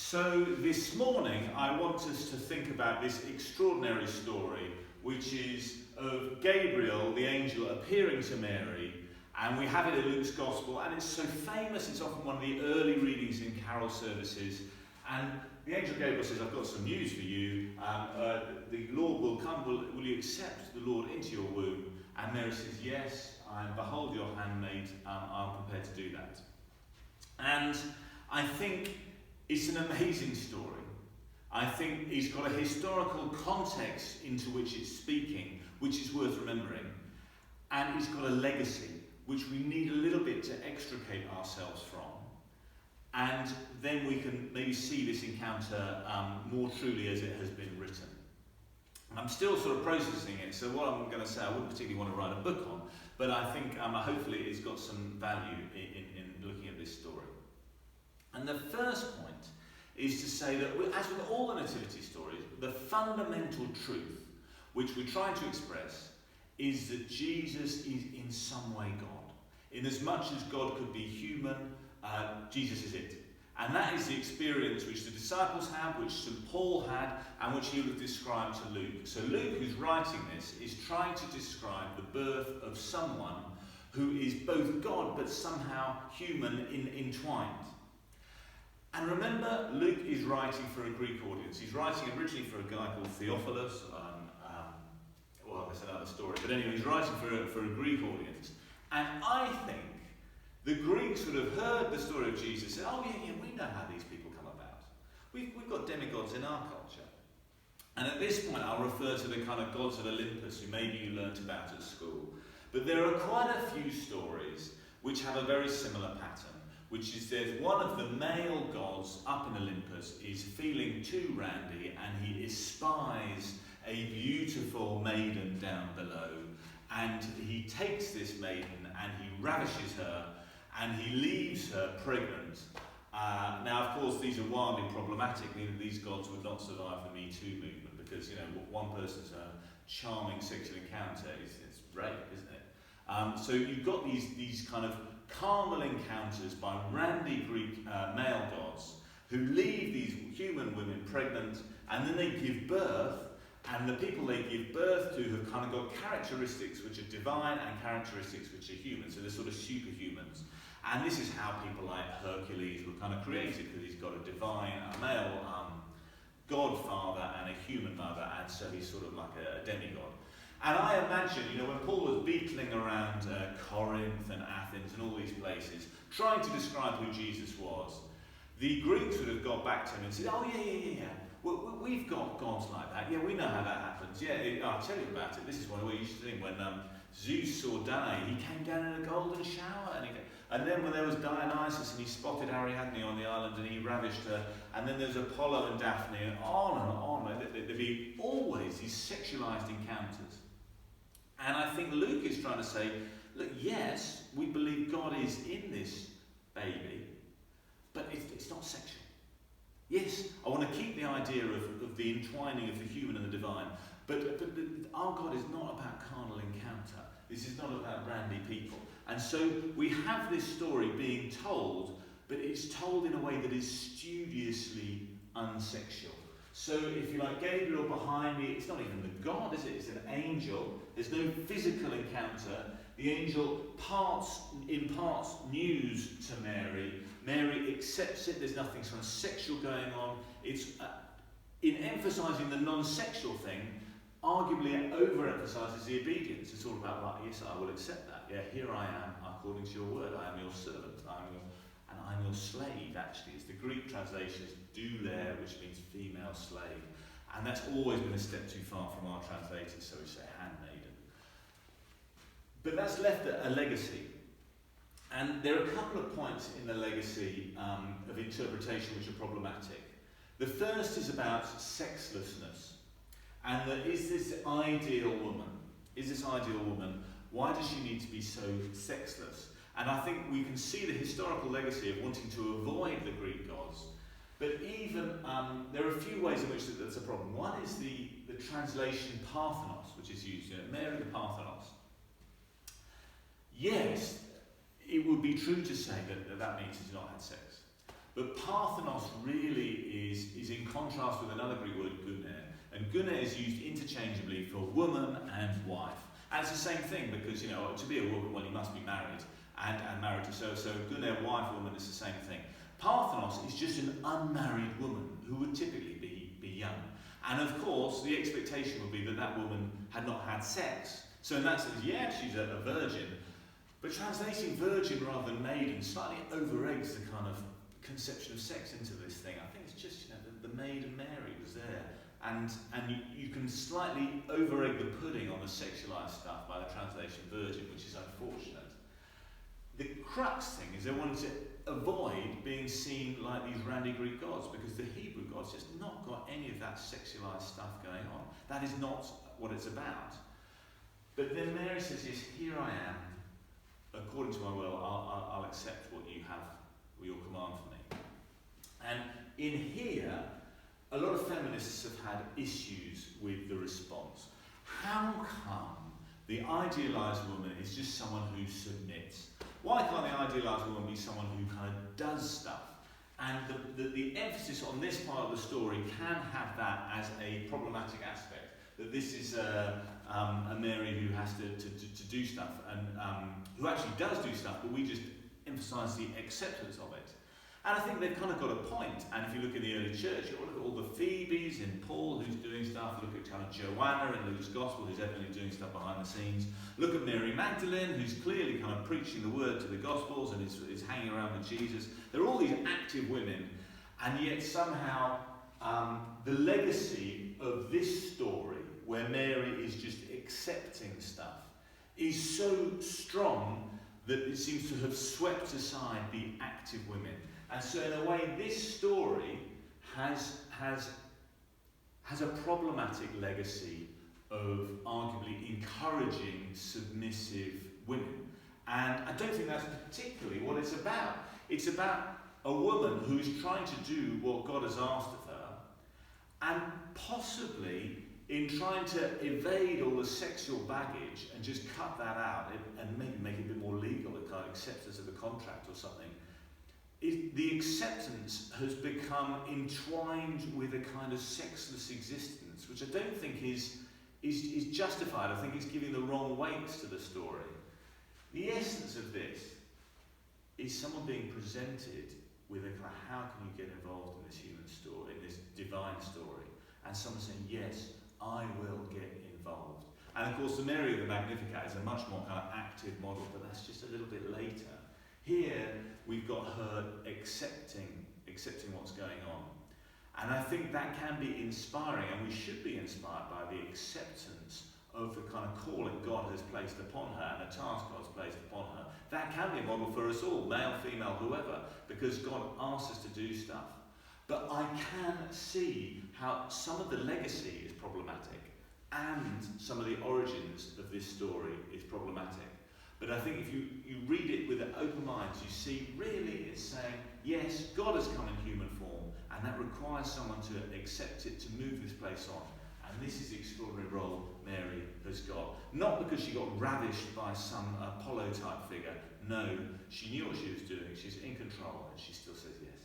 So this morning I want us to think about this extraordinary story, which is of Gabriel, the angel, appearing to Mary, and we have it in Luke's Gospel, and it's so famous, it's often one of the early readings in carol services, and the angel Gabriel says, I've got some news for you, the Lord will come, will you accept the Lord into your womb? And Mary says, yes, behold your handmaid, I'm prepared to do that. And I think it's an amazing story. I think it's got a historical context into which it's speaking, which is worth remembering. And it's got a legacy, which we need a little bit to extricate ourselves from. And then we can maybe see this encounter more truly as it has been written. I'm still sort of processing it, so what I'm going to say I wouldn't particularly want to write a book on, but I think hopefully it's got some value in looking at this story. And the first point is to say that, as with all the nativity stories, the fundamental truth which we're trying to express is that Jesus is in some way God. In as much as God could be human, Jesus is it. And that is the experience which the disciples had, which St. Paul had, and which he would describe to Luke. So Luke, who's writing this, is trying to describe the birth of someone who is both God but somehow human entwined. And remember, Luke is writing for a Greek audience. He's writing originally for a guy called Theophilus. Well, that's another story. But anyway, he's writing for a Greek audience. And I think the Greeks would have heard the story of Jesus and said, oh yeah, we know how these people come about. We've got demigods in our culture. And at this point, I'll refer to the kind of gods of Olympus, who maybe you learnt about at school. But there are quite a few stories which have a very similar pattern. Which is there's one of the male gods up in Olympus is feeling too randy and he espies a beautiful maiden down below, and he takes this maiden and he ravishes her and he leaves her pregnant. Now of course these are wildly problematic. These gods would not survive the Me Too movement because one person's charming sexual encounter it's rape, isn't it? So you've got these kind of carnal encounters by randy Greek male gods who leave these human women pregnant, and then they give birth, and the people they give birth to have kind of got characteristics which are divine and characteristics which are human, so they're sort of superhumans. And this is how people like Hercules were kind of created, because he's got a male godfather and a human mother, and so he's sort of like a demigod. And I imagine, when Paul was beetling around Corinth and Athens and all these places, trying to describe who Jesus was, the Greeks would have got back to him and said, oh yeah. We've got gods like that. Yeah, we know how that happens. Yeah, I'll tell you about it. This is what we used to think when Zeus saw Danae, he came down in a golden shower. And then when there was Dionysus and he spotted Ariadne on the island and he ravished her. And then there's Apollo and Daphne, and on and on. There'd be always these sexualized encounters. And I think Luke is trying to say, look, yes, we believe God is in this baby, but it's not sexual. Yes, I want to keep the idea of the entwining of the human and the divine, but our God is not about carnal encounter. This is not about randy people. And so we have this story being told, but it's told in a way that is studiously unsexual. So if you like, Gabriel behind me, it's not even the God, is it? It's an angel. There's no physical encounter. The angel imparts news to Mary. Mary accepts it. There's nothing sort of sexual going on. It's in emphasising the non-sexual thing, arguably it overemphasises the obedience. It's all about, right, yes, I will accept that. Yeah, here I am, according to your word. I am your servant. I'm your slave, actually. It's the Greek translation is douler, which means female slave. And that's always been a step too far from our translators, so we say handmaiden. But that's left a legacy. And there are a couple of points in the legacy of interpretation which are problematic. The first is about sexlessness. And that is this ideal woman? Why does she need to be so sexless? And I think we can see the historical legacy of wanting to avoid the Greek gods. But even, there are a few ways in which that's a problem. One is the translation Parthenos, which is used, Mary the Parthenos. Yes, it would be true to say that means he's not had sex. But Parthenos really is in contrast with another Greek word, guner. And guner is used interchangeably for woman and wife. And it's the same thing because, to be a woman, well, you must be married and married to so guner, wife, woman is the same thing. Parthenos is just an unmarried woman who would typically be young. And of course, the expectation would be that that woman had not had sex. So in that sense, yeah, she's a virgin. But translating virgin rather than maiden slightly over-eggs the kind of conception of sex into this thing. I think it's just, the maiden Mary was there. And you can slightly over-egg the pudding on the sexualized stuff by the translation virgin, which is unfortunate. The crux thing is they wanted to avoid being seen like these randy Greek gods, because the Hebrew gods just not got any of that sexualized stuff going on. That is not what it's about. But then Mary says, yes, here I am. According to my will, I'll accept what you have, your command for me. And in here, a lot of feminists have had issues with the response. How come the idealized woman is just someone who submits? Why can't the idealized woman be someone who kind of does stuff? And the emphasis on this part of the story can have that as a problematic aspect. That this is a Mary who has to do stuff, and who actually does do stuff, but we just emphasise the acceptance of it. And I think they've kind of got a point. And if you look in the early church, you look at all the Phoebes in Paul who's doing stuff, look at kind of Joanna in Luke's Gospel who's evidently doing stuff behind the scenes, look at Mary Magdalene who's clearly kind of preaching the word to the Gospels and is hanging around with Jesus. There are all these active women, and yet somehow the legacy of this story, where Mary is just accepting stuff, is so strong that it seems to have swept aside the active women. And so in a way, this story has a problematic legacy of arguably encouraging submissive women. And I don't think that's particularly what it's about. It's about a woman who's trying to do what God has asked of her, and possibly in trying to evade all the sexual baggage and just cut that out and maybe make it a bit more legal, a kind of acceptance of a contract or something, the acceptance has become entwined with a kind of sexless existence, which I don't think is justified. I think it's giving the wrong weights to the story. The essence of this is someone being presented with a kind of, how can you get involved in this human story, in this divine story, and someone saying, yes, I will get involved. And of course the Mary of the Magnificat is a much more kind of active model, but that's just a little bit later. Here we've got her accepting what's going on. And I think that can be inspiring, and we should be inspired by the acceptance of the kind of calling God has placed upon her and the task God's placed upon her. That can be a model for us all, male, female, whoever, because God asks us to do stuff. But I can see how some of the legacy is problematic and some of the origins of this story is problematic. But I think if you read it with an open mind, you see really it's saying, yes, God has come in human form, and that requires someone to accept it, to move this place on. And this is the extraordinary role Mary has got. Not because she got ravished by some Apollo type figure. No, she knew what she was doing, she's in control, and she still says yes.